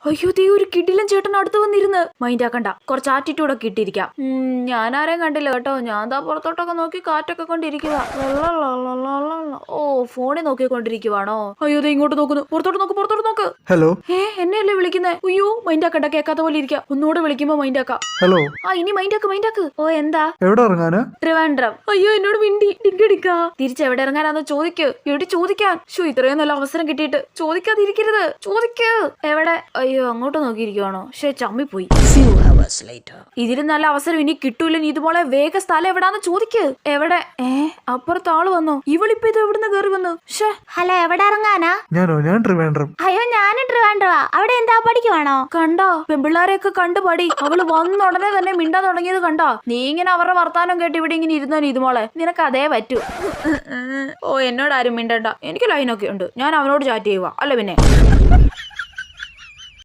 അയ്യോ ദേ ഒരു കിടിലൻ ചേട്ടൻ അടുത്ത് വന്നിരുന്ന്. മൈൻഡ് ആക്കണ്ട, കുറച്ച് ആറ്റിറ്റ്യൂഡൊക്കെ ഇട്ടിരിക്കാം. ഞാൻ ആരെയും കണ്ടില്ല കേട്ടോ. ഞാൻ ദാ പുറത്തോട്ടൊക്കെ നോക്കി കാറ്റൊക്കെ കൊണ്ടിരിക്കുക. ഓ ഫോണിൽ നോക്കിക്കൊണ്ടിരിക്കുവാണോ? അയ്യോ ദേ ഇങ്ങോട്ട് നോക്കുന്നു. പുറത്തോട്ട് നോക്ക്. ഹലോ. എന്നെയല്ലേ വിളിക്കുന്നേ? അയ്യോ മൈൻഡ് ആക്കണ്ട, കേൾക്കാത്ത പോലെ ഇരിക്കാം. ഒന്നുകൂടെ വിളിക്കുമ്പോ മൈൻഡ് ആക്കാം. ഹലോ. ഇനി മൈൻഡ് ആക്ക്. ഓ എന്താ? എവിടെ ഇറങ്ങാനാ? ട്രിവാൻഡ്രം. അയ്യോ എന്നോട് മിണ്ടി ഡിങ്കടിക്കാ. തിരിച്ച് എവിടെ ഇറങ്ങാനാന്ന് ചോദിക്ക്. എവിടെ ചോദിക്കാൻ? ഇത്രയും നല്ല അവസരം കിട്ടിയിട്ട് ചോദിക്കാതിരിക്കരുത്. ചോദിക്ക്. എവിടെ? അയ്യോ അങ്ങോട്ട് നോക്കിയിരിക്കുവാണോ? ചമ്മിപ്പോയി. ഇതിലും നല്ല അവസരം ഇനി കിട്ടൂല. നീ ഇതുപോലെ വേഗ സ്ഥലം എവിടാന്ന് ചോദിക്ക്. എവിടെ? അപ്പുറത്ത് ആള് വന്നോ? ഇവളിപ്പോ ഇത് എവിടുന്ന് കയറി വന്നു? ഹലോ, എവിടെ ഇറങ്ങാനാ? ഞാൻ ട്രിവാൻഡ്രം. അയ്യോ ഞാനും ട്രിവാൻഡ്രവാ. അവിടെ എന്താ പഠിക്കുവാണോ? കണ്ടോ പെമ്പിള്ളാരെയൊക്കെ കണ്ടു പടി. അവള് വന്ന ഉടനെ തന്നെ മിണ്ടാൻ തുടങ്ങിയത് കണ്ടോ? നീ ഇങ്ങനെ അവരുടെ വർത്താനം കേട്ട് ഇവിടെ ഇങ്ങനെ ഇരുന്നോ ഇതുമോളെ? നിനക്ക് അതേ പറ്റൂ. ഓ എന്നോട് ആരും മിണ്ടണ്ട. എനിക്ക് ലൈനൊക്കെ ഉണ്ട്. ഞാൻ അവനോട് ചാറ്റ് ചെയ്യുക അല്ല പിന്നെ.